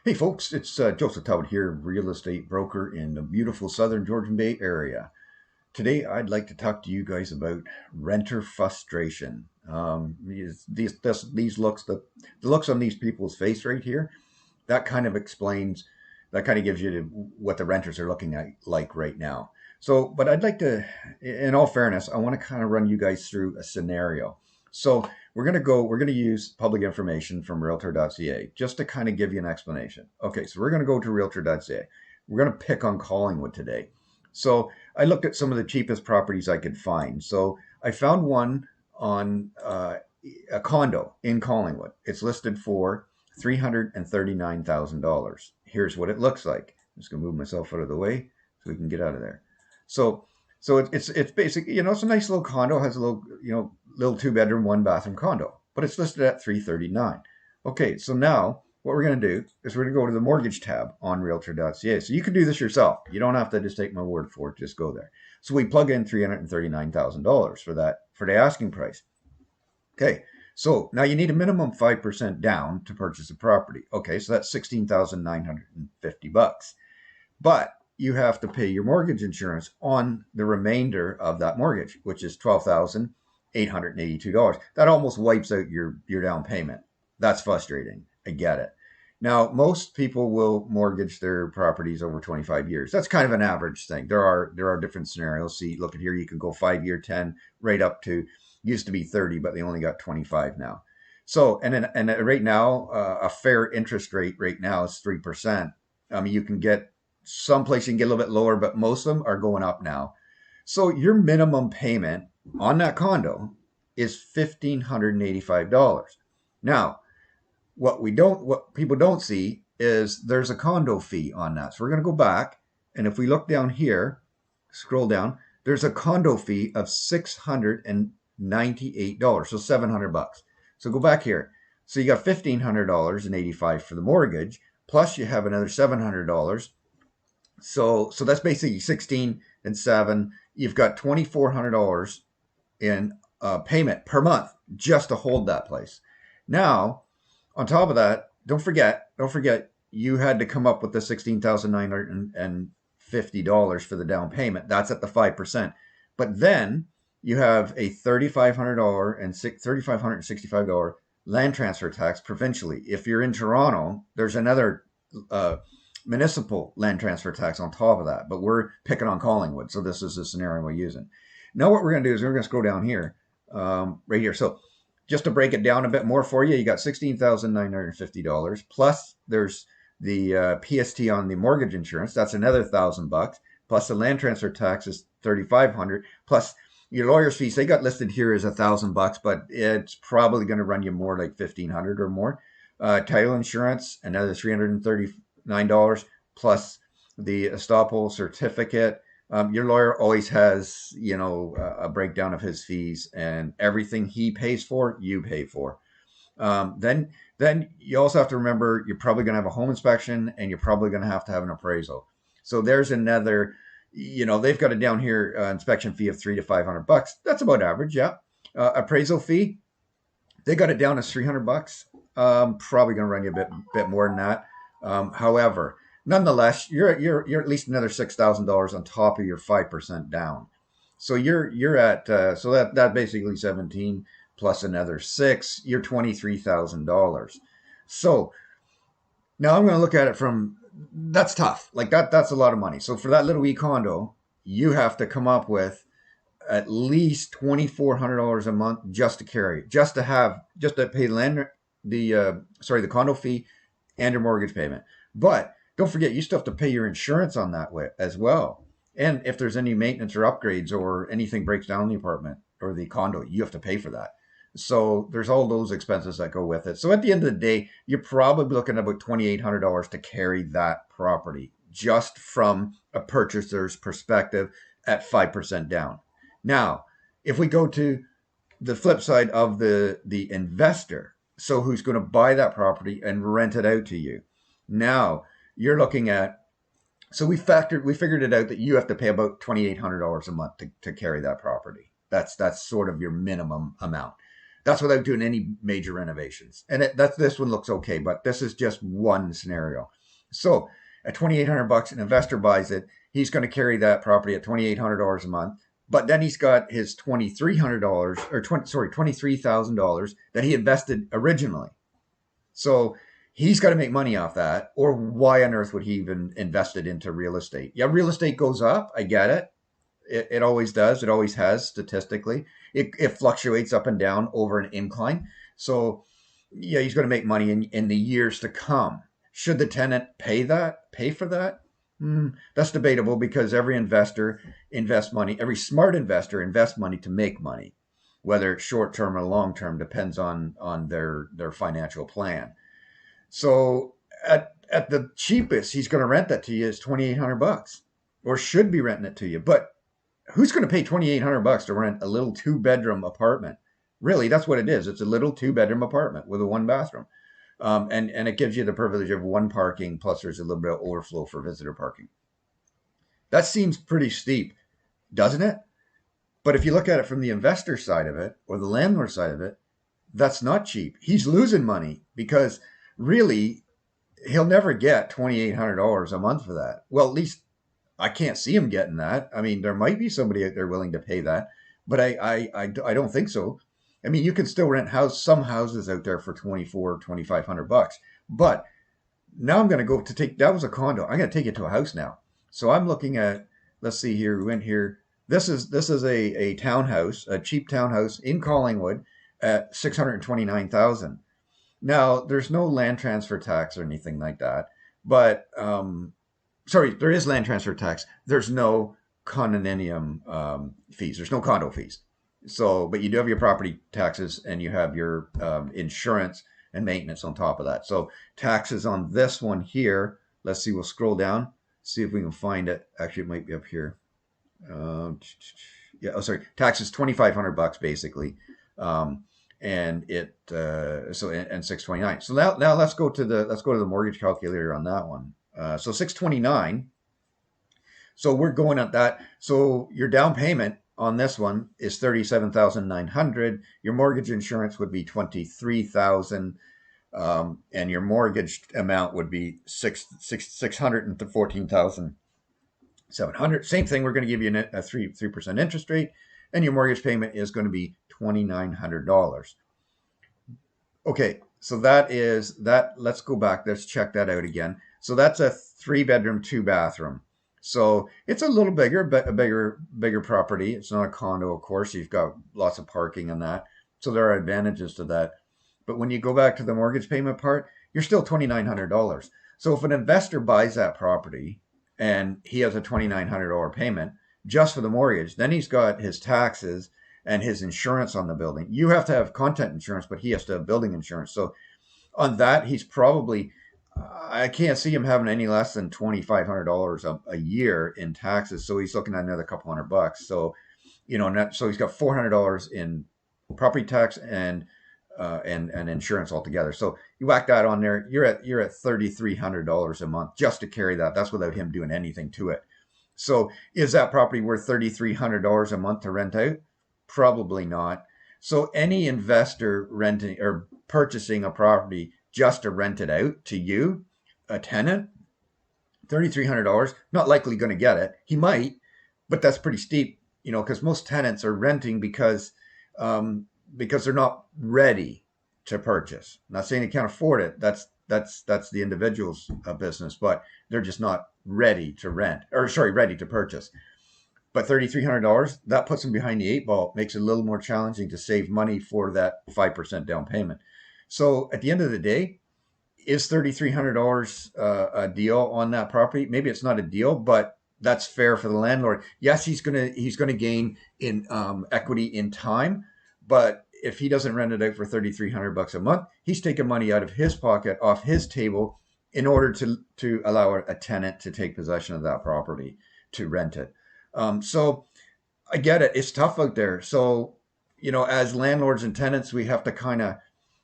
Hey folks, it's Joseph Talbot here, real estate broker in the beautiful southern Georgian Bay area. Today I'd like to talk to you guys about renter frustration. These looks, the looks on these people's face right here, that kind of explains, that kind of gives you what the renters are looking at like right now. So, but I'd like to, in all fairness, I want to kind of run you guys through a scenario. So we're going to use public information from realtor.ca just to kind of give you an explanation. Okay, so we're going to go to realtor.ca. We're going to pick on Collingwood today. So I looked at some of the cheapest properties I could find. So I found one on a condo in Collingwood. It's listed for $339,000. Here's what it looks like. I'm just gonna move myself out of the way so we can get out of there. So it's basic. It's a nice little condo. Has a little 2 bedroom, 1 bathroom condo, but it's listed at 339. Okay, so now what we're gonna do is we're gonna go to the mortgage tab on Realtor.ca. So you can do this yourself. You don't have to just take my word for it. Just go there. So we plug in $339,000 for the asking price. Okay, so now you need a minimum 5% down to purchase a property. Okay, so that's 16,950 bucks. But you have to pay your mortgage insurance on the remainder of that mortgage, which is $12,882. That almost wipes out your down payment. That's frustrating. I get it. Now, most people will mortgage their properties over 25 years. That's kind of an average thing. There are different scenarios. See, look at here, you can go 5 year, 10, right up to used to be 30, but they only got 25 now. So, and right now, a fair interest rate right now is 3%. I mean, you can get someplace you can get a little bit lower, but most of them are going up now. So your minimum payment on that condo is $1,585. Now, what people don't see is there's a condo fee on that. So we're going to go back, and if we look down here, scroll down, there's a condo fee of $698, so 700 bucks. So go back here. So you got $1,585 for the mortgage, plus you have another $700. So that's basically 16 and 7. You've got $2,400 in payment per month just to hold that place. Now, on top of that, don't forget, you had to come up with the $16,950 for the down payment. That's at the 5%. But then you have a $3,565 land transfer tax provincially. If you're in Toronto, there's another municipal land transfer tax on top of that. But we're picking on Collingwood, so this is the scenario we're using. Now what we're going to do is we're going to scroll down here, right here. So just to break it down a bit more for you, you got $16,950 plus there's the PST on the mortgage insurance. That's another $1,000 plus the land transfer tax is $3,500 plus your lawyer's fees. They got listed here as $1,000, but it's probably going to run you more like $1,500 or more. Title insurance another $339 plus the estoppel certificate. Your lawyer always has, a breakdown of his fees, and everything he pays for, you pay for. Then you also have to remember you're probably going to have a home inspection, and you're probably going to have an appraisal. So there's another, they've got it down here, inspection fee of $300 to $500. That's about average, yeah. Appraisal fee, they got it down as $300. Probably going to run you a bit more than that. However, nonetheless, you're at least another $6,000 on top of your 5% down. So you're at so that basically 17 plus another 6. You're $23,000. So now I'm going to look at it from that's tough. Like that's a lot of money. So for that little condo, you have to come up with at least $2,400 a month just to carry, just to pay the condo fee and your mortgage payment. But don't forget, you still have to pay your insurance on that way as well. And if there's any maintenance or upgrades or anything breaks down in the apartment or the condo, you have to pay for that. So there's all those expenses that go with it. So at the end of the day, you're probably looking at about $2,800 to carry that property just from a purchaser's perspective at 5% down. Now, if we go to the flip side of the investor, so who's going to buy that property and rent it out to you, now you're looking at, so we figured it out that you have to pay about $2,800 a month to carry that property. That's sort of your minimum amount. That's without doing any major renovations. And this one looks okay, but this is just one scenario. So at $2,800, an investor buys it. He's going to carry that property at $2,800 a month. But then he's got his $2,300 or $23,000 that he invested originally. So he's got to make money off that. Or why on earth would he even invest it into real estate? Yeah, real estate goes up. I get it. It always does. It always has statistically. It fluctuates up and down over an incline. So yeah, he's going to make money in the years to come. Should the tenant pay for that? That's debatable because every investor invests money. Every smart investor invests money to make money, whether it's short term or long term depends on their financial plan. So at the cheapest, he's going to rent that to you is $2,800, or should be renting it to you. But who's going to pay $2,800 to rent a little 2-bedroom apartment? Really, that's what it is. It's a little 2-bedroom apartment with a 1 bathroom. And it gives you the privilege of 1 parking, plus there's a little bit of overflow for visitor parking. That seems pretty steep, doesn't it? But if you look at it from the investor side of it or the landlord side of it, that's not cheap. He's losing money because really he'll never get $2,800 a month for that. Well, at least I can't see him getting that. I mean, there might be somebody out there willing to pay that, but I don't think so. I mean, you can still rent some houses out there for $2,500. But now I'm going to go to take, that was a condo. I'm going to take it to a house now. So I'm looking at, let's see here. We went here. This is a townhouse, a cheap townhouse in Collingwood at $629,000. Now there's no land transfer tax or anything like that, but, sorry, there is land transfer tax. There's no condominium fees. There's no condo fees. So, but you do have your property taxes and you have your insurance and maintenance on top of that. So taxes on this one here, let's see, we'll scroll down, see if we can find it. Actually, it might be up here. Yeah, oh, sorry, taxes $2,500 basically. And it so and 629. So now let's go to the mortgage calculator on that one. So 629. So we're going at that. So your down payment on this one is 37,900. Your mortgage insurance would be 23,000, and your mortgage amount would be 614,700. Same thing. We're going to give you a 3% interest rate, and your mortgage payment is going to be $2,900. Okay, so that is that. Let's go back. Let's check that out again. So that's a 3-bedroom, 2-bathroom. So it's a little bigger, but a bigger property. It's not a condo, of course. You've got lots of parking and that. So there are advantages to that. But when you go back to the mortgage payment part, you're still $2,900. So if an investor buys that property and he has a $2,900 payment just for the mortgage, then he's got his taxes and his insurance on the building. You have to have content insurance, but he has to have building insurance. So on that, he's probably, I can't see him having any less than $2,500 a year in taxes. So he's looking at another couple $100. So, so he's got $400 in property tax and insurance altogether. So you whack that on there, you're at $3,300 a month just to carry that. That's without him doing anything to it. So is that property worth $3,300 a month to rent out? Probably not. So any investor renting or purchasing a property just to rent it out to you, a tenant, $3,300, not likely going to get it. He might, but that's pretty steep, because most tenants are renting because they're not ready to purchase. I'm not saying they can't afford it. That's the individual's business, but they're just not ready to ready to purchase. But $3,300, that puts them behind the 8 ball, makes it a little more challenging to save money for that 5% down payment. So at the end of the day, is $3,300 a deal on that property? Maybe it's not a deal, but that's fair for the landlord. Yes, he's gonna gain in equity in time, but if he doesn't rent it out for $3,300 a month, he's taking money out of his pocket, off his table, in order to allow a tenant to take possession of that property to rent it. So I get it. It's tough out there. So, as landlords and tenants, we have to kind of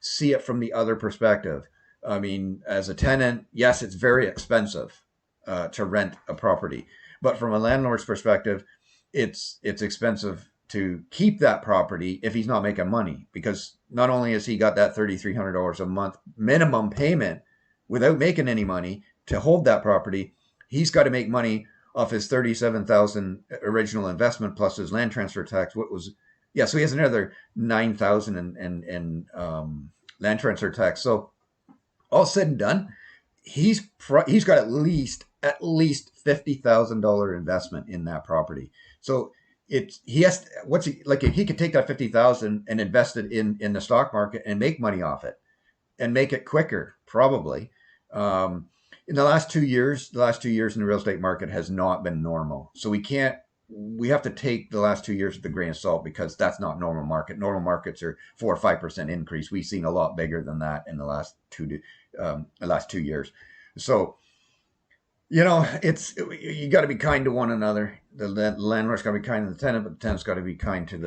see it from the other perspective. I mean, as a tenant, yes, it's very expensive to rent a property, but from a landlord's perspective, it's expensive to keep that property if he's not making money, because not only has he got that $3,300 a month minimum payment without making any money to hold that property, he's got to make money off his 37,000 original investment plus his land transfer tax. What was, yeah, so he has another 9,000 in land transfer tax. So all said and done, he's got at least $50,000 investment in that property. So he has what's he like, if he could take that 50,000 and invest it in the stock market and make money off it and make it quicker, probably. In the last 2 years in the real estate market has not been normal. So we have to take the last 2 years with a grain of salt, because that's not normal market. Normal markets are 4 or 5% increase. We've seen a lot bigger than that in the last 2 years. So, you got to be kind to one another. The landlord's got to be kind to the tenant, but the tenant's got to be kind to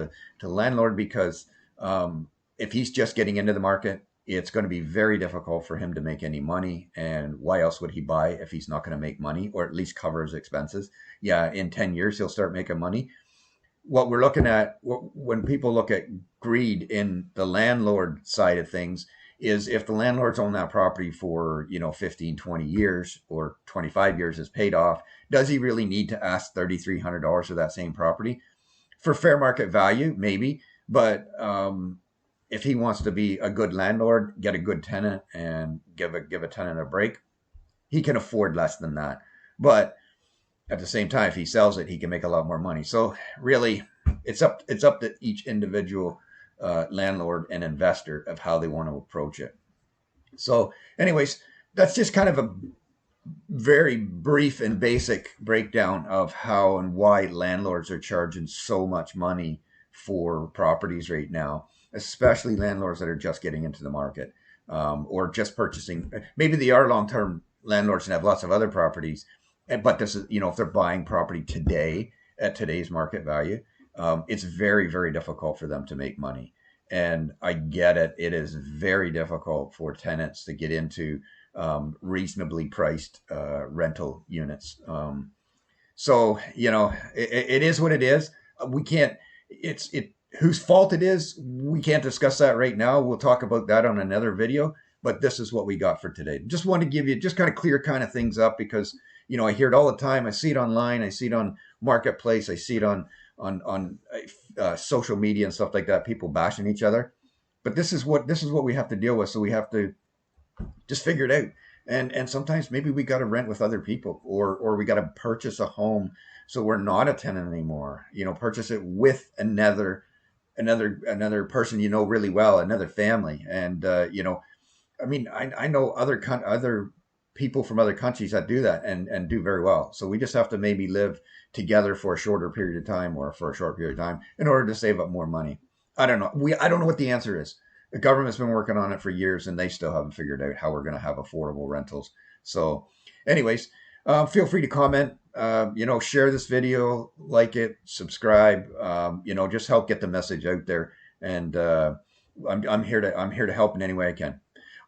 the landlord, because if he's just getting into the market, it's going to be very difficult for him to make any money. And why else would he buy if he's not going to make money, or at least cover his expenses? Yeah, in 10 years, he'll start making money. What we're looking at, when people look at greed in the landlord side of things, is if the landlord's owned that property for 15, 20 years or 25 years is paid off, does he really need to ask $3,300 for that same property? For fair market value, maybe. But if he wants to be a good landlord, get a good tenant, and give a tenant a break, he can afford less than that. But at the same time, if he sells it, he can make a lot more money. So really, it's up to each individual landlord and investor of how they want to approach it. So anyways, that's just kind of a very brief and basic breakdown of how and why landlords are charging so much money for properties right now, especially landlords that are just getting into the market, or just purchasing. Maybe they are long-term landlords and have lots of other properties, but this is, if they're buying property today at today's market value, it's very, very difficult for them to make money. And I get it. It is very difficult for tenants to get into reasonably priced rental units. So, it is what it is. We can't, whose fault it is, we can't discuss that right now. We'll talk about that on another video, but this is what we got for today. Just want to give you, just kind of clear kind of things up, because, I hear it all the time. I see it online. I see it on Marketplace. I see it on social media and stuff like that, people bashing each other. But this is what we have to deal with. So we have to just figure it out. And sometimes maybe we got to rent with other people, or we got to purchase a home so we're not a tenant anymore. Purchase it with another person really well, another family. And I know other people from other countries that do that and do very well. So we just have to maybe live together for a shorter period of time, or for a short period of time, in order to save up more money. I don't know. I don't know what the answer is. The government's been working on it for years, and they still haven't figured out how we're going to have affordable rentals. So anyways, feel free to comment, share this video, like it, subscribe, just help get the message out there. And I'm here to help in any way I can.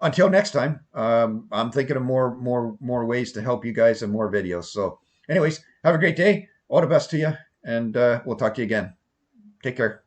Until next time, I'm thinking of more ways to help you guys, and more videos. So anyways, have a great day. All the best to you, and we'll talk to you again. Take care.